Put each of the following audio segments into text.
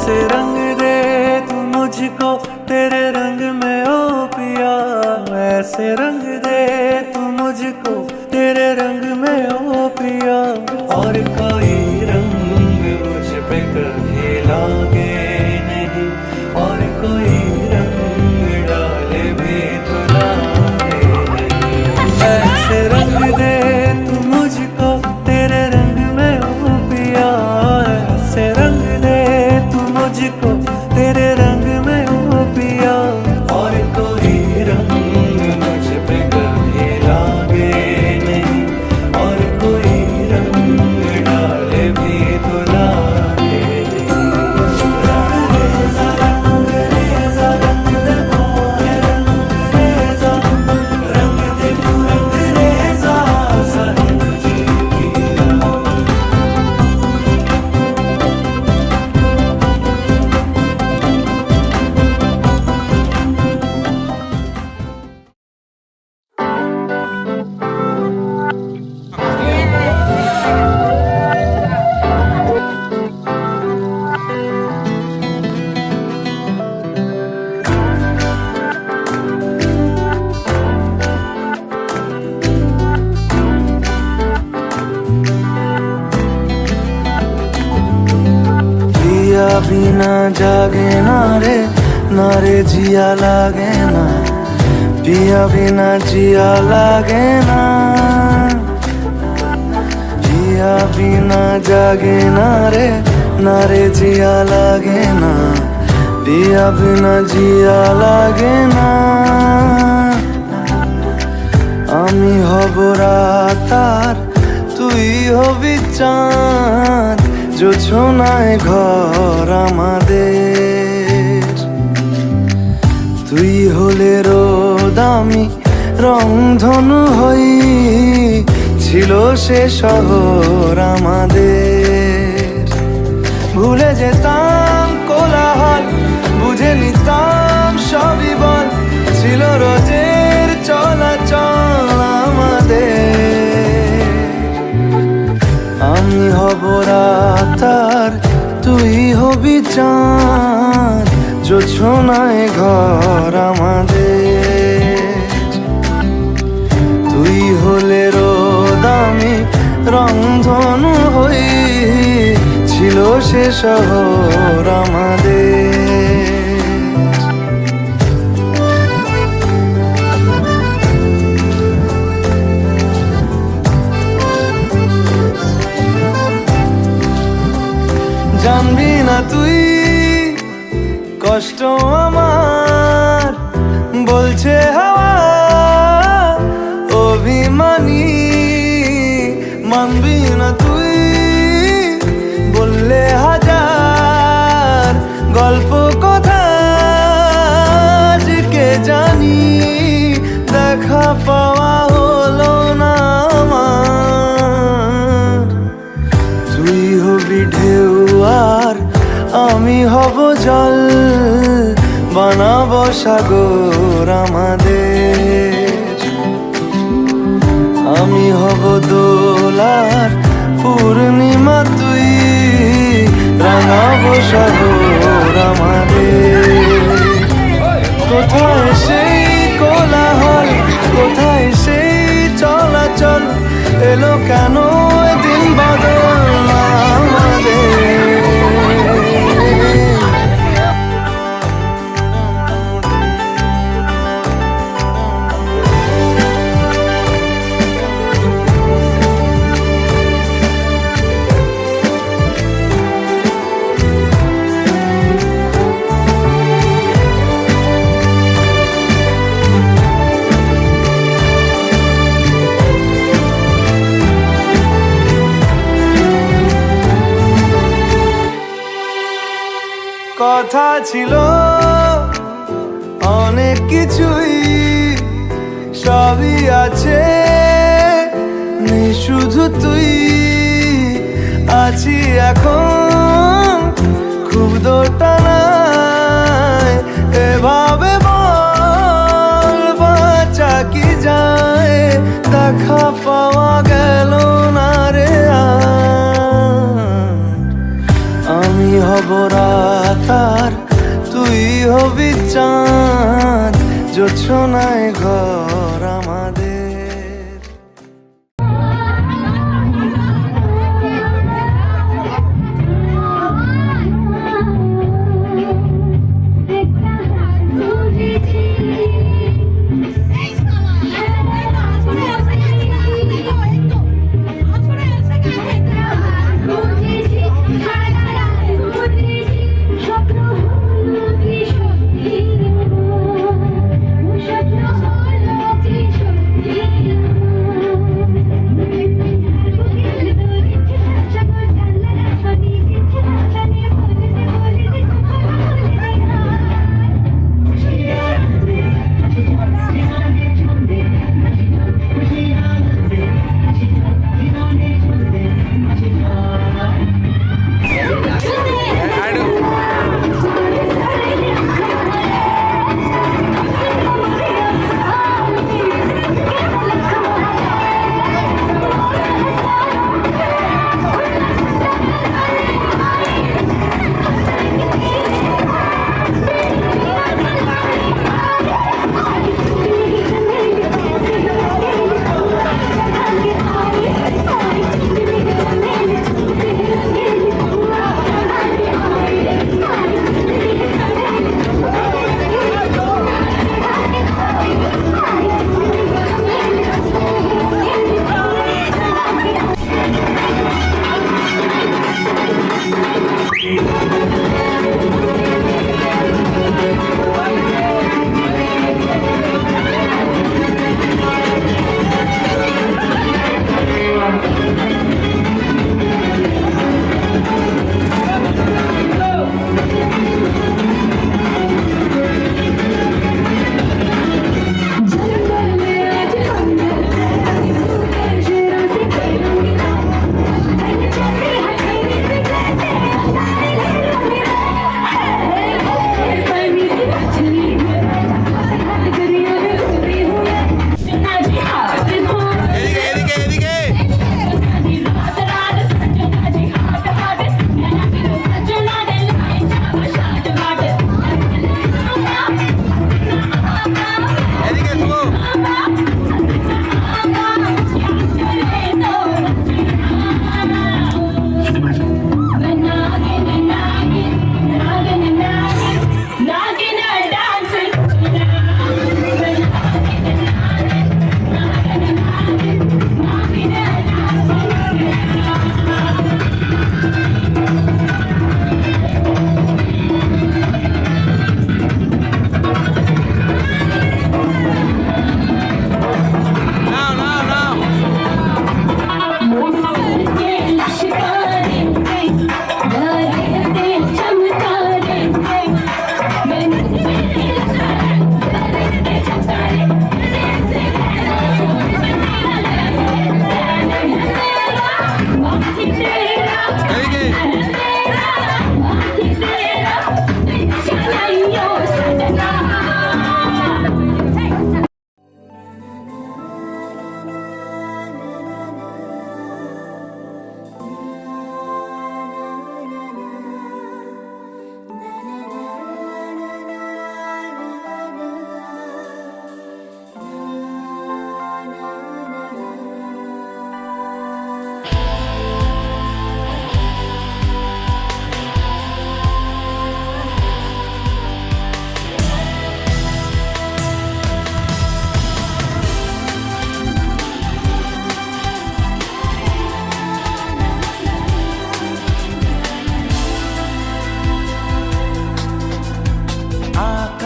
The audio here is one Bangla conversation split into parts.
ऐसे रंग दे तू मुझको तेरे रंग में ओ पिया, ऐसे रंग दे तू मुझको तेरे रंग में ओ पिया। और कोई रंग मुझ पे कभी लागे नहीं, और कोई रंग डाले भी तो लागे नहीं। ऐसे रंग दे तू मुझको तेरे रंग में ओ पिया, ऐसे रंग दे तू मुझको तेरे रंग में ओ पिया। और कोई रंग मुझ पे कभी लागे नहीं, और कोई रंग डाले भी तो लागे नहीं। रंग रेजा रंग दे मोहे रंग रेजा, रंग दे तू रंग रेजा साहिब जी पिया। पिया बिना जागे ना रे जिया लागे ना, पिया बिना जिया लागे ना। पिया बिना जागे ना रे जिया लागे ना, पिया बिना जिया लागे ना। আমি হব রাত আর তুই হবি চাঁদ, জোছনায় ঘর আমাদের। তুই হলে রোদ আমি রংধনু হই, ছিল সে শহর আমাদের। ভুলে যেতাম কোলাহল, বুঝে নিতাম সবই বল, ছিল রোজের চলাচল আমাদের। আমি হব রাত আর তুই হবি চাঁদ, জোছনায় ঘর আমাদের। তুই হলে রোদ আমি রংধনু হই, ছিল সে শহর আমাদের। জানবি না তুই কষ্ট আমার, বলছে হাওয়া অভিমানী। মানবি না তুই বললে হাজার গল্প কথা আজকে জানি, দেখা পাওয়া হলো না আমার। তুই হবি ঢেউ আর আমি হব জল, বানাবো সাগর আমাদের। আমি হব দোলার পূর্ণিমা তুই, রাঙাবো সাগর আমাদের। কোথায় সেই কোলাহল, কোথায় সেই চলাচল, এলো কেন দিন বদল আমাদের। কথা ছিল অনেক কিছুই, সবই আছে নেই শুধু তুই। আছি এখন খুব দোটানায়, এভাবে বল বাঁচা কি যায়, দেখা পাওয়া গেল না রে আর। আমি হব রাত আর তুই হবি চাঁদ, জোছনায় ঘর আমাদের।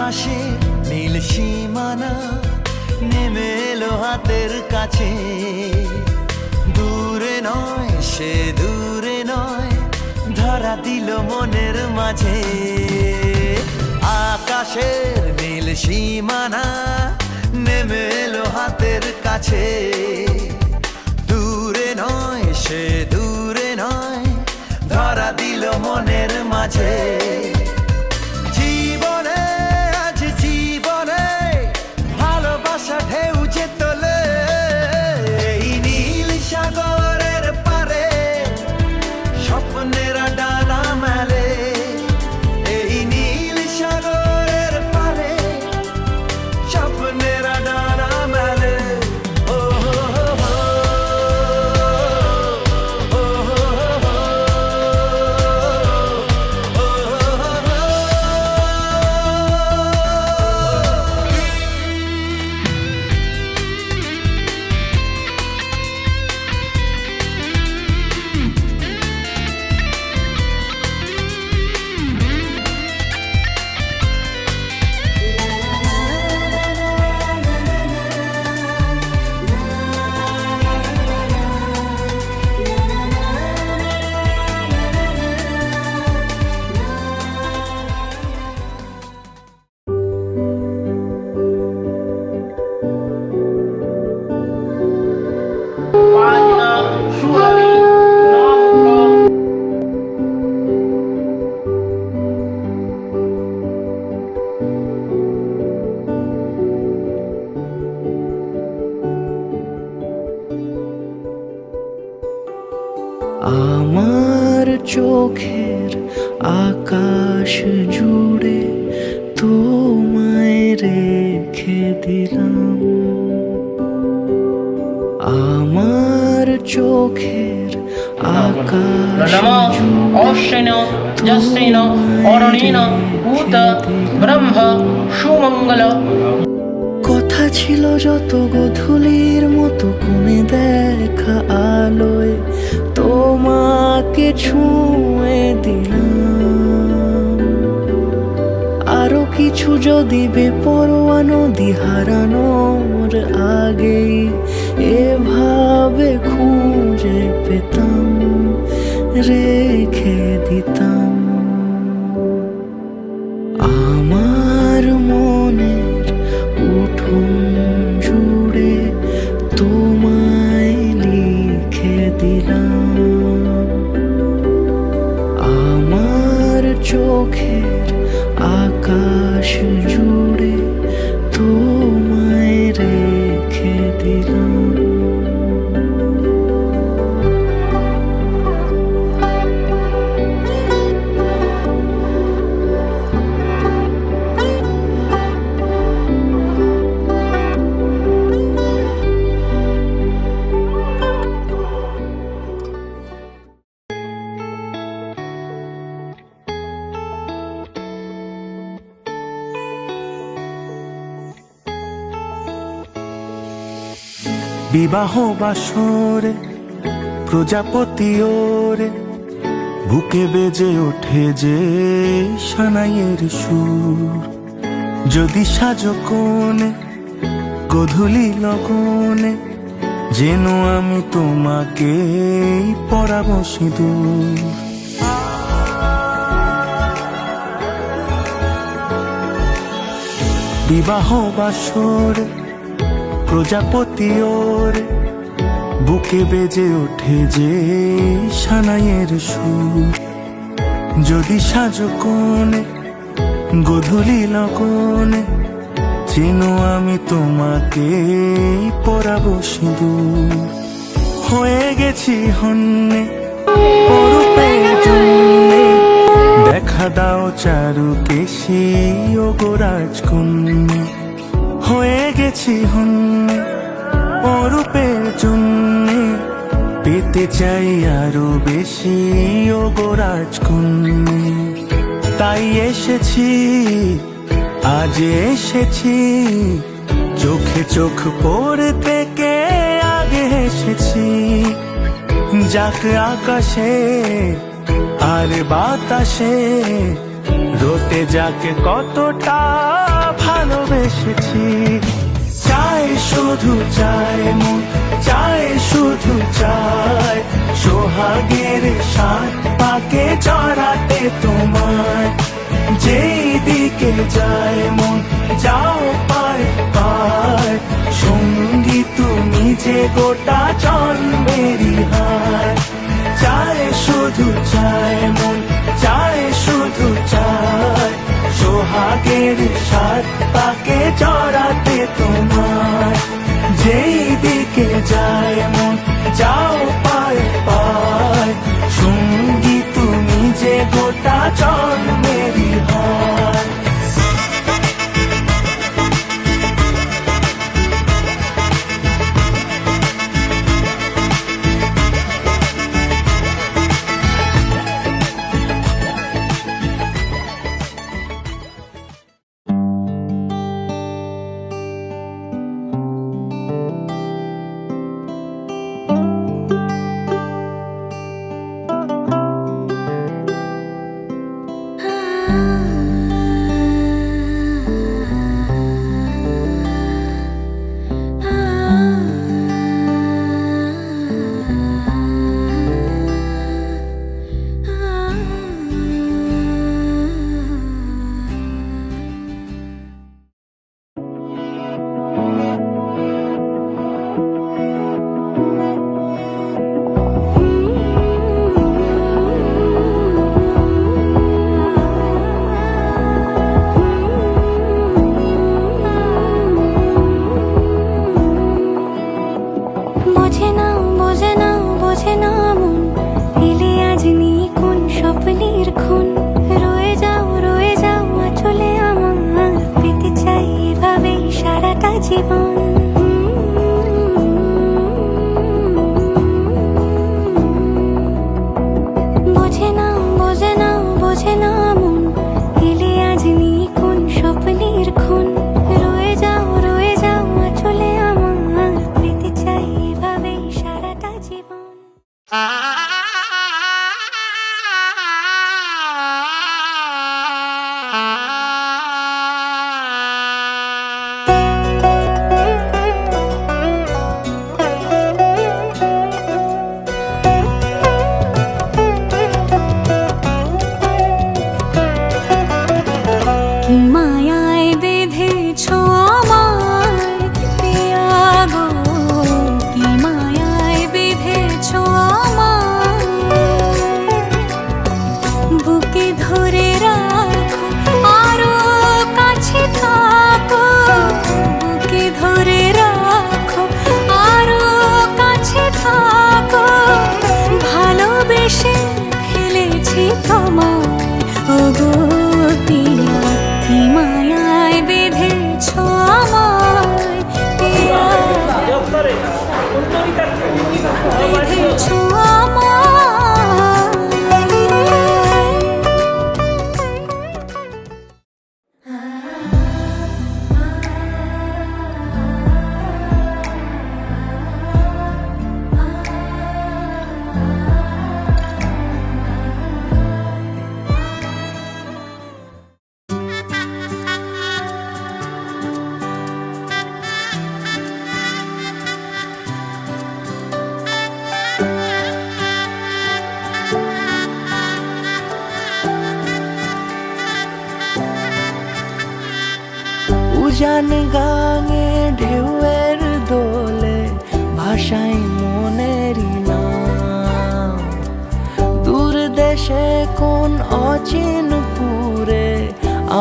আকাশে নীল সীমানা নেমে এলো হাতের কাছে, দূরে নয় সে দূরে নয়, ধরা দিল মনের মাঝে। আকাশের নীল সীমানা নেমে এলো হাতের কাছে, দূরে নয় সে দূরে নয়, ধরা দিল মনের মাঝে। জীবনে আজ জীবনে ভালোবাসা ঢেউ যে তোলে, এই নীল সাগরের পারে স্বপ্নেরা ডানা মেলে। জুড়ে তোমায় রেখে দিলাম। আমার চোখের আকাশ অশ্বিন যশ্বিন অরণেন ভূত ব্রহ্ম সুমঙ্গল। কথা ছিল যত গধূলির মতো কোণে দেখা আলোয় তোমাকে ছুঁয়ে দিলাম। আরো কিছু যদি বেপরোয়া নদী হারানোর আগেই এভাবে খুঁজে পেতাম, রেখে দিতাম। আমার মনের উঠোন জুড়ে তোমায় লিখে দিলাম। আমার চোখের আকাশ জুড়ে তোমায় রেখে দিলাম। বিবাহ বাসরে প্রজাপতি ওরে বুকে বেজে ওঠে যে সানাইয়ের সুর। যদি সাজো কোণে গধূলি লগনে, যেন আমি তোমাকে পরাবো সিঁদুর। বিবাহ বাসরে প্রজাপতি ওরে বুকে বেজে ওঠে যে সানাইয়ের সুর। যদি সাজো কোণে গধূলি লগনে, যেন আমি তোমাকে পরাবো সিঁদুর। হয়ে গেছি হন্যে অরূপের জন্যে, দেখা দাও চারু কেশি ও গো রাজকন্যে। হয়ে গেছি হন্যে অরূপের জন্যে, পেতে চাই আরো বেশি ও গো রাজকন্যে। তাই এসেছি, আজ এসেছি, চোখে চোখ পড়তে কে আগে এসেছি। যাক আকাশে আর বাতাসে রটে যাকে কতটা ভালোবেসেছি। চাই শুধু চাই মন, চাই শুধু চাই সোহাগের সাত পাকে চড়াতে তোমায়। যেই দিকে যায় মন যাও পায় পায়, সঙ্গী তুমি যে গোটা জন্মেরই হায়। চাই শুধু চাই মন, চাই শুধু চাই সোহাগের সাত পাকে চড়াতে তোমায়। যেই দিকে যায় মন যাও পায় পায়, সঙ্গী তুমি যে গোটা জন্মেরই হায়। ah কি মায়ায় বেঁধেছ আমায় পিয়া গো, কি মায়ায় বেঁধেছ আমায়। বুকে ধরে রাখো আরো কাছে থাকো, বুকে ধরে রাখো আরো কাছে থাকো। ভালোবেসে ফেলেছি তোমায় ওগো পিয়া, কি মায়ায় বেঁধেছ আমায় পিয়া, বেঁধেছ আমায়। উজান গাঙে ঢেউয়ের দোলে ভাষাই মনেরই নাম। দূর দেশে কোন অচিন পুরে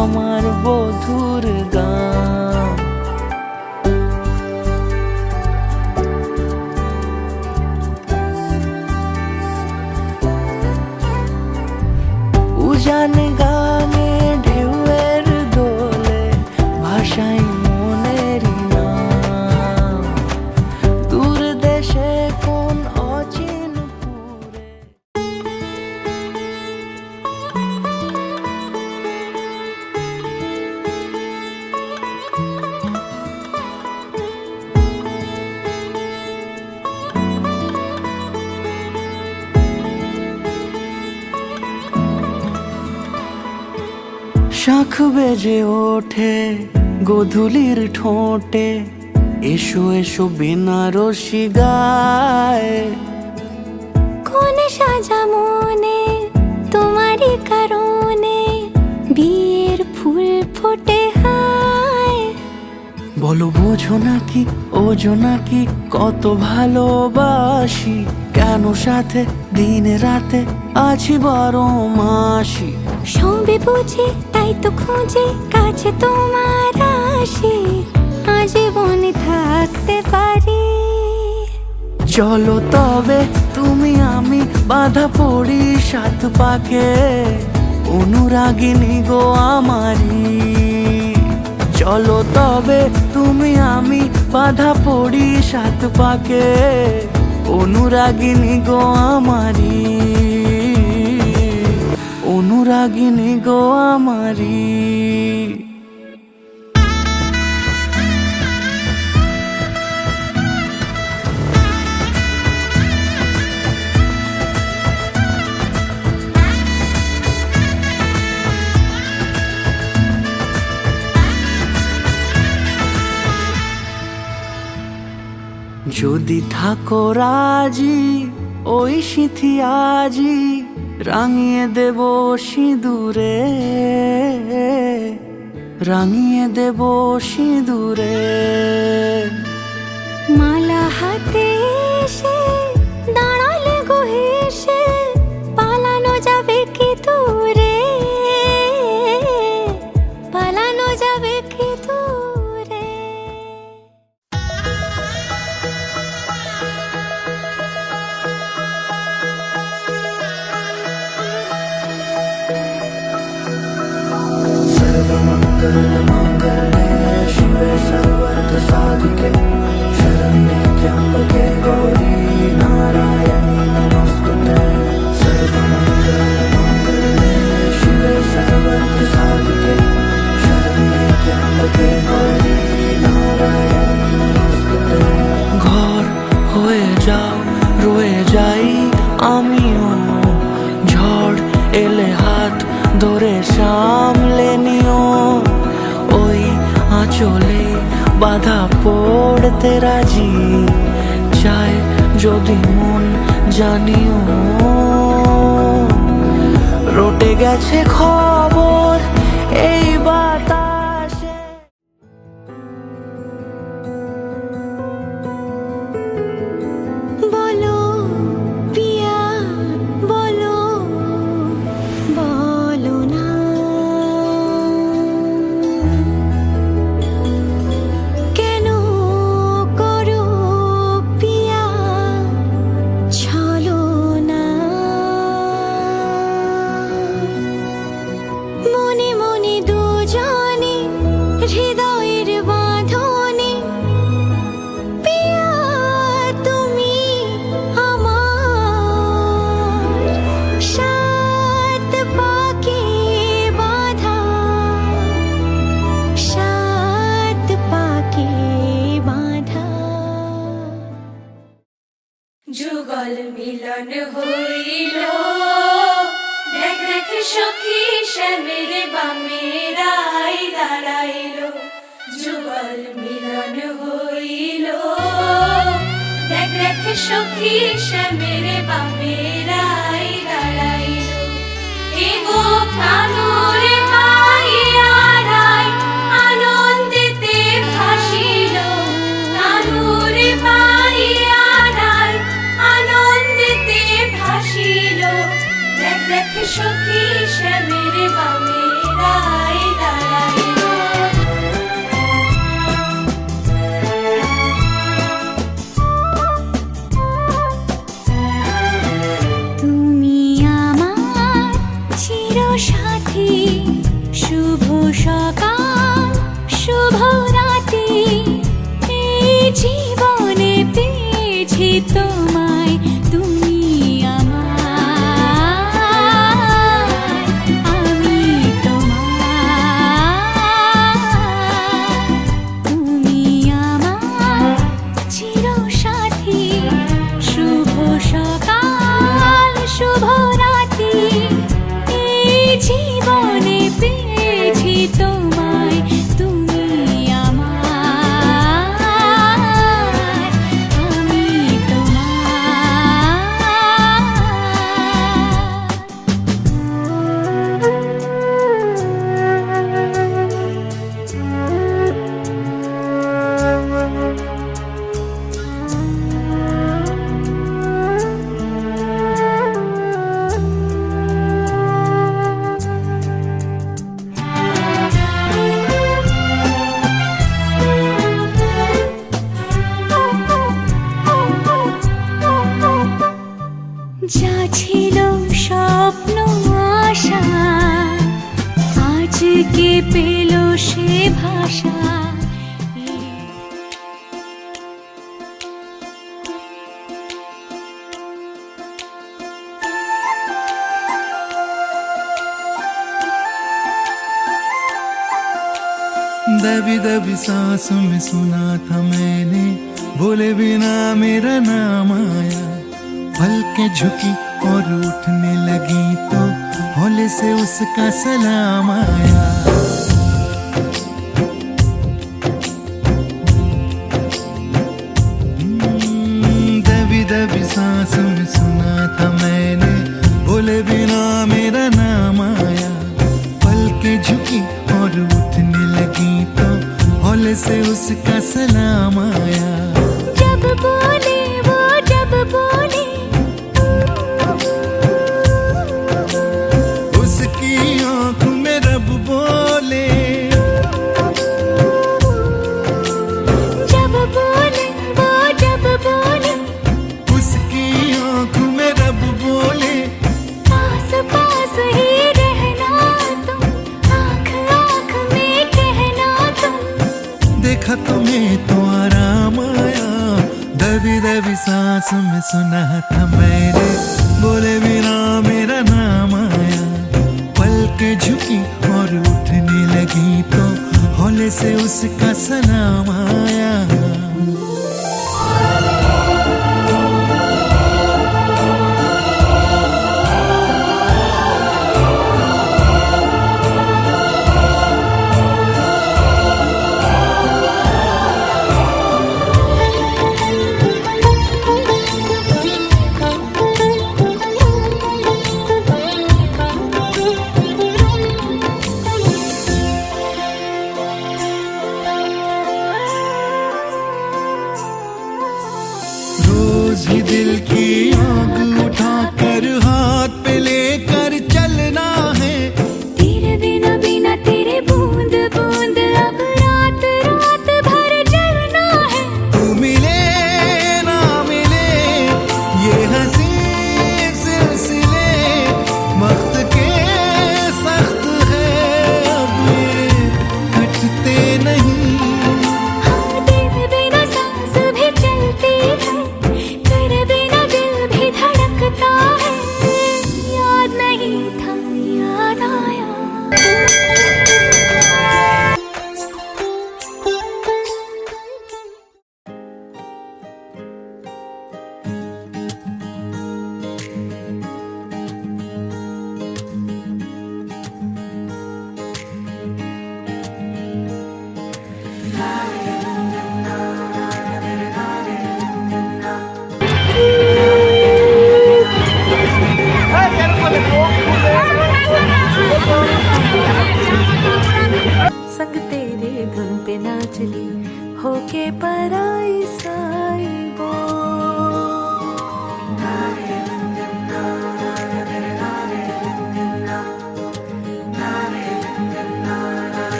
আমার বধুর গান। উজান গাঙে ঢেউয়ের দোলে ভাষাই মনেরই নাম। দূর দেশে কোন অচিন পুরে। শাঁখ বেজে ওঠে গোধূলির ঠোঁটে, এসো এসো বেনারসি গায়। কোন সাজা মনে তোমারই কারণে বিয়ের ফুল ফোটে হায়। বলো বোঝো নাকি ওজো নাকি কত ভালোবাসি, কেন সাথে দিন রাতে আছি 12 মাসি। সবে বুঝি তাই তো খুঁজে কাছে তোমার আসি, আজীবন থাকতে পারি। চলো তবে তুমি আমি বাঁধা পড়ি 7 পাকে, অনুরাগিনী গো আমারি। চলো তবে তুমি আমি বাঁধা পড়ি 7 পাকে, অনুরাগিনী গো আমারি, অনুরাগিনী গো আমারি। যদি থাকো রাজি ওই সিঁথি আজি রাঙিয়ে দেব সিঁদুরে, রাঙিয়ে দেব সিঁদুরে। মালা হাতে এসে দাঁড়ালে গো হেসে, পালানো যাবে কি দূরে, পালানো যাবে কি দূরে। शिवे सर्वर्थ साधिके शरण्ये त्र्यंबके गौरी नारायणी नमोस्तुते। सर्वमंगलमांगल्ये शिवे सर्वर्थ साधिके शरण्ये त्र्यंबके गौरी नारायणी नमोस्तुते। ঘর হয়ে যাও রয়ে যাই আমিও, ঝড় এলে হাত ধরে সামলে নিও। ওই আঁচলে বাধা পড়তে রাজি, চাই যদি মন জানিও। রটে গেছে খবর এইবার মিলন হইল দেখ দেখ সখী শ্যামের বামে রাই দাঁড়াইল যুগল মিলন হইল দেখ দেখ সখী শ্যামের বামে রাই দাঁড়াইল এগো কানুর মাইয়ারাই আনন্দেতে ভাসিল কানুর মাইয়ারাই আনন্দেতে ভাসিল দেখ দেখ সখী শ্যামের বামে রাই দাঁড়াইল তুমি আমার চিরসাথী শুভ সকাল শুভ রাতি এই জীবনে পেয়েছি তোমায় তুমি আমার আমি তোমার তুমি আমার চিরসাথী শুভ সকাল শুভ রাতি এই জীবনে পেয়েছি তোমায় তুমি আমার আমি যা ছিল স্বপ্ন আশা আজকে পেল সে ভাষা दबी दबी सांसों में सुना था मैंने बोले बिना मेरा नाम आया पलकें झुकी और उठने लगी तो हौले से उसका सलाम आया दबी दबी सांसों में सुना था मैंने बोले बिना मेरा नाम आया पलकें झुकी और उठने लगी तो हौले से उसका सलाम आया जब बोले वो जब बोले उसकी आंख में रब बोले जब बोले वो जब बोले उसकी आंख में रब बोले पास पास ही रहना तुम आँख आँख में कहना तुम देखा तुम्हें तो आराम आया दबी दबी सांस में सुना था मैंने बोले बिना मेरा नाम आया पलकें झुकी और उठने लगी तो हौले से उसका सलाम आया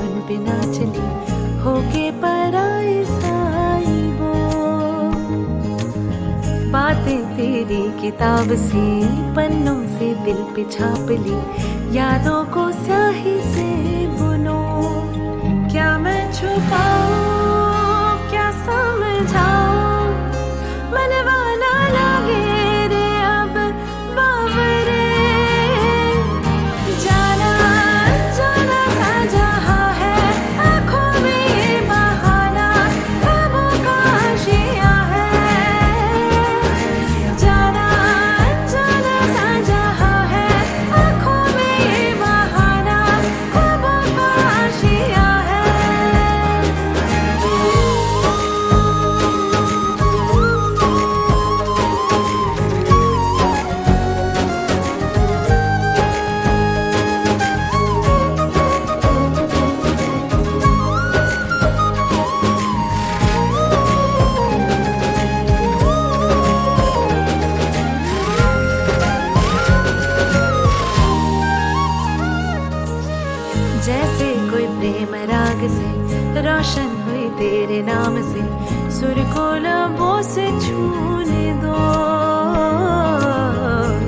धुन पे नाचली होके पराई साइबो। बातें तेरी किताब से पन्नों से दिल पे छाप ली, यादों को स्याही से बुनो। क्या मैं छुपाऊं क्या समझाऊं, मनवाना लगे रे अब बाबरे। जाना जाना सा जहां है आँखों में ये बहाना, ख्वाबों का आशिया है। जाना जाना सा जहां है आँखों में ये बहाना, ख्वाबों का आशिया है। जैसे कोई प्रेम राग से रोशन हुई तेरे नाम से, सुर को लबों से छूने दो।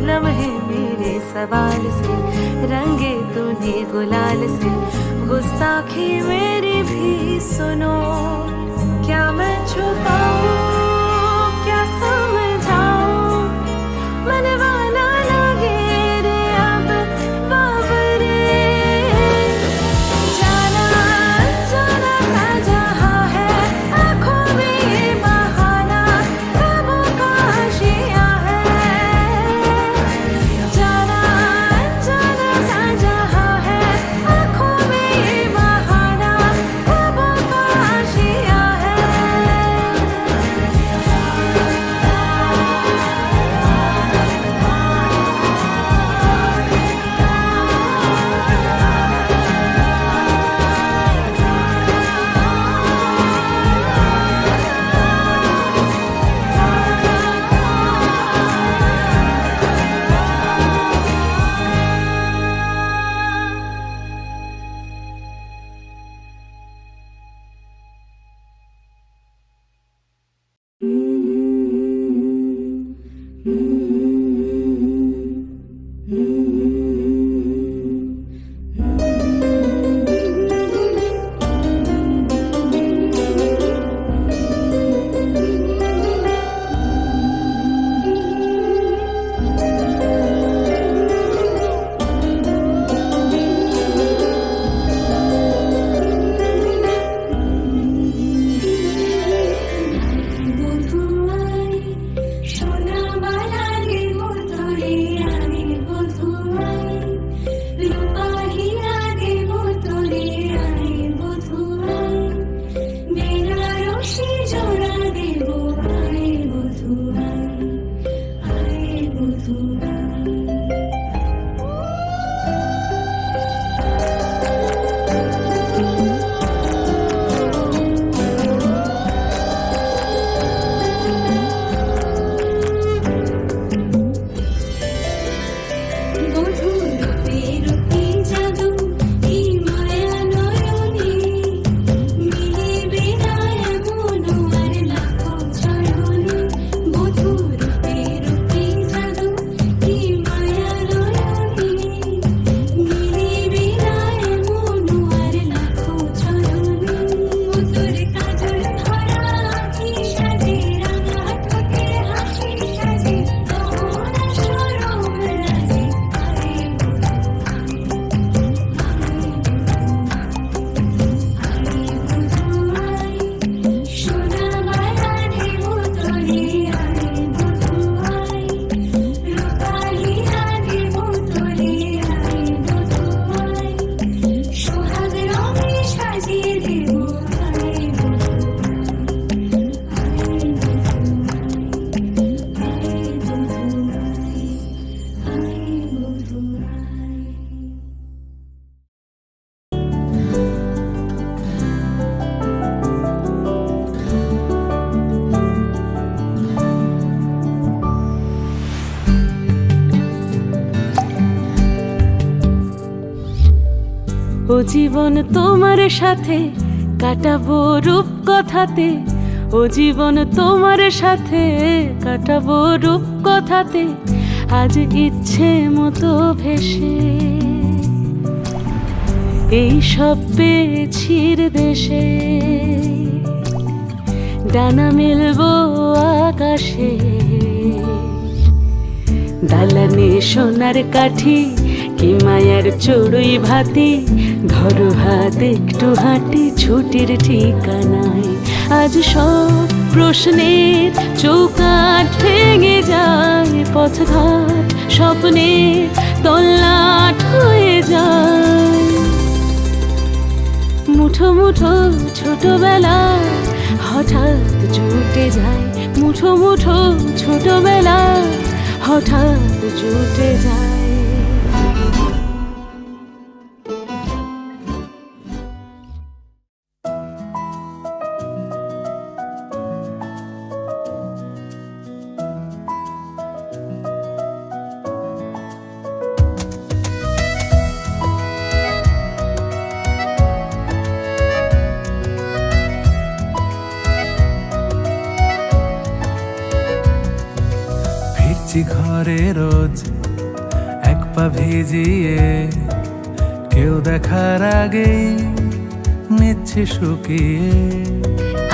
लम्हे मेरे सवाल से रंगे तूने गुलाल से, गुस्ताखी मेरी भी सुनो। क्या मैं छुपाऊं क्या समझाऊं, मनवाना लगे रे अब बाबरे। जाना जाना सा जहां है आँखों में ये बहाना, ख्वाबों का आशिया है। जाना जाना सा जहां है आँखों में ये बहाना, ख्वाबों का आशिया है। জীবন তোমার সাথে কাটাবো রূপ কথাতে, ও জীবন তোমার সাথে কাটাবো রূপ কথাতে, আজ ইচ্ছে মতো ভেসে এই সব পেয়েছির দেশে, ডানা মেলবো আকাশে। দালানে সোনার কাঠি কি মায়ার চড়ুই ভাতি, ধরো হাত একটু হাঁটি ছুটির ঠিকানায়। আজ সব প্রশ্নের চৌকাঠ ভেঙে যায়, পথঘাট স্বপ্নের তল্লাট হয়ে যায়। মুঠো মুঠো ছোটবেলা হঠাৎ জুটে যায়, মুঠো মুঠো ছোটবেলা হঠাৎ জুটে যায়। ঘরে রোজ এক পা ভিজিয়ে, কেউ দেখার আগেই নিচ্ছে শুকিয়ে।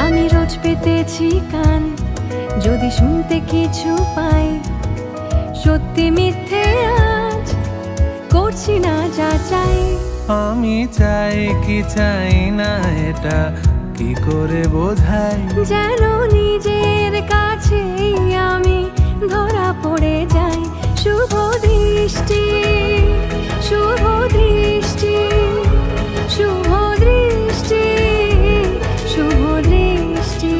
আমি রোজ পেতেছি কান, যদি শুনতে কিছু পাই, সত্যি মিথ্যে আজ করছি না যাচাই। আমি চাই কি চাই না এটা কি করে বোঝাই, যেন নিজের কাছেই আমি ধরা পড়ে যাই। শুভ দৃষ্টি শুভ দৃষ্টি শুভ দৃষ্টি শুভ দৃষ্টি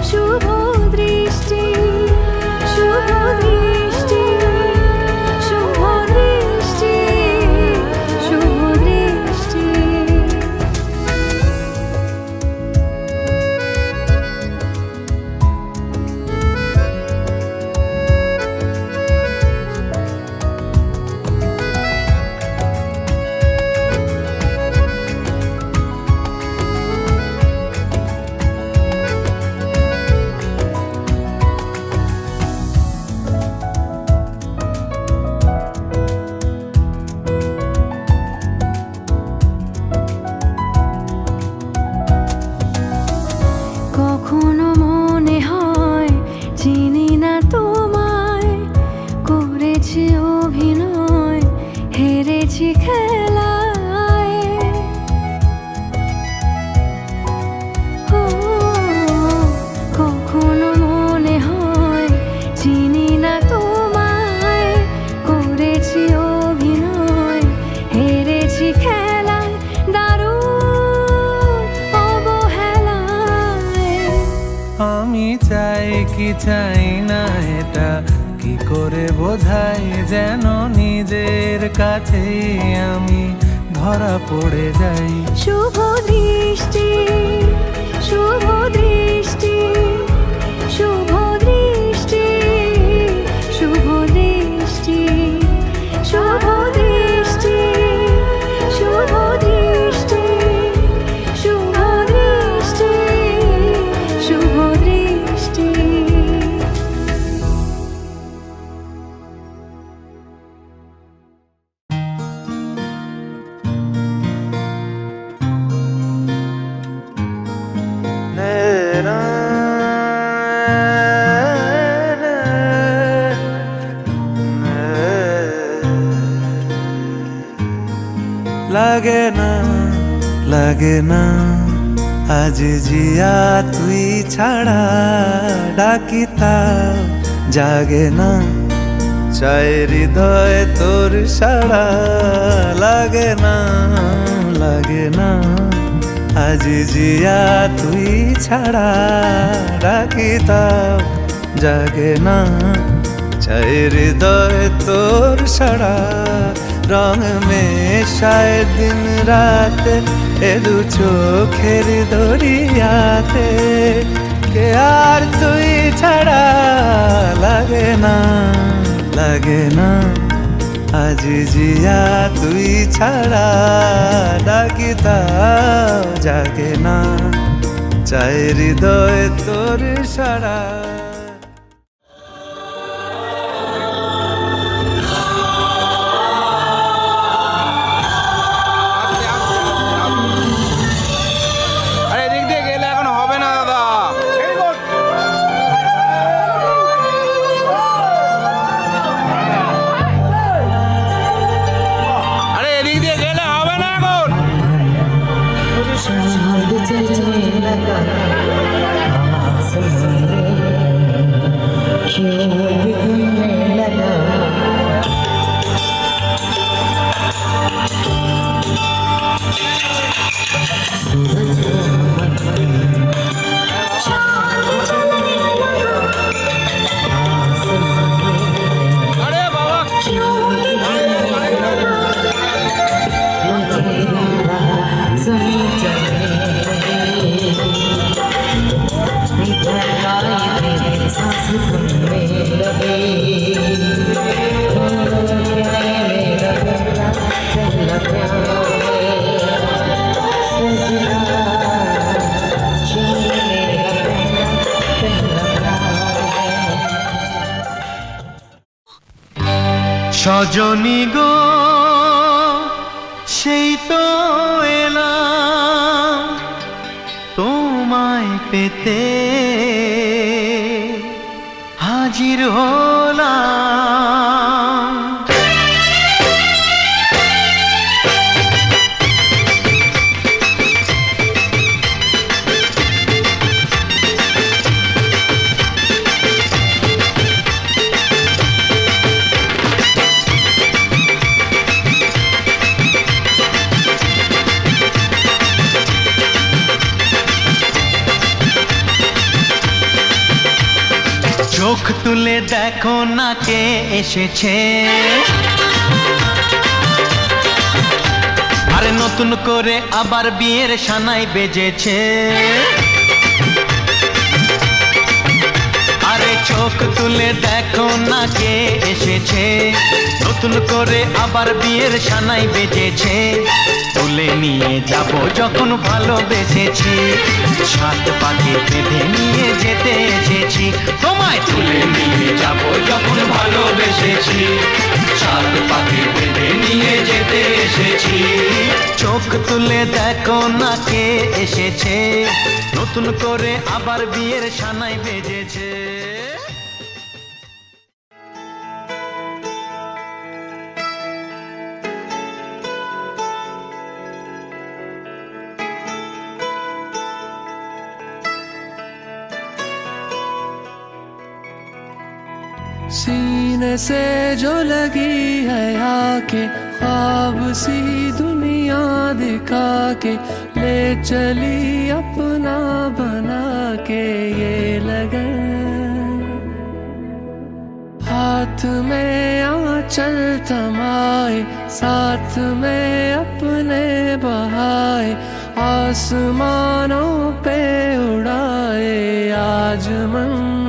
শুভ দৃষ্টি শুভ দৃষ্টি শুভ দৃষ্টি শুভ দৃষ্টি। কখনো মনে হয় চিনি না তোমায়, করেছি অভিনয় হেরেছি খেলায়। ও কখনো মনে হয় চিনি না তোমায়, করেছি অভিনয় হেরেছি খেলায়। দারুণ অবহেলায়। আমি চাই কি চাই না এটা কি করে বোঝাই, যেন নিজের কাছেই আমি ধরা পড়ে যাই। শুভ দৃষ্টি শুভ দৃষ্টি শুভ দৃষ্টি শুভ দৃষ্টি শুভ দৃষ্টি শুভ দৃষ্টি শুভ দৃষ্টি শুভ দৃষ্টি। লাগে না লাগে না আজ জিয়া তুই ছাড়া, ডাকি তাও জাগে না, চাই হৃদয় তোর সাড়া। লাগে না লাগে না আজ জিয়া তুই ছাড়া, ডাকি তাও জাগে না, চাই হৃদয় তোর সাড়া। রং মেশায় দিন রাত এ দু চোখের দরিয়াতে, কে আর তুই ছাড়া। লাগে না লাগে না আজ জিয়া তুই ছাড়া ডাকি তাও জাগে না, চাই হৃদয় তোর সারা। আরে এদিক দিয়ে গেলে এখন হবে না দাদা। আরে এদিক দিয়ে গেলে হবে না এখন। আরে বাবা সজনী গো সেই তো এলাম তোমায় পেতে, হাজির হলাম। চোখ তুলে দেখো না কে এসেছে, আরে নতুন করে আবার বিয়ের সানাই বেজেছে। আরে চোখ তুলে দেখো না কে এসেছে, নতুন করে আবার বিয়ের সানাই বেজেছে। তুলে নিয়ে যাব যখন ভালোবেসেছি, সাত পাকে বেঁধে নিয়ে যেতে এসেছি। তোমায় তুলে নিয়ে যাব যখন ভালোবেসেছি, সাত পাকে বেঁধে নিয়ে যেতে এসেছি। চোখ তুলে দেখো না কে এসেছে, নতুন করে আবার বিয়ের সানাই বেজেছে। सीने से जो लगी है आके, ख्वाब सी दुनिया दिखा के, ले चली अपना बना के ये लगन। हाथ में आंचल थमाए, साथ में अपने बहाए, आसमानों पे उड़ाए आज मन।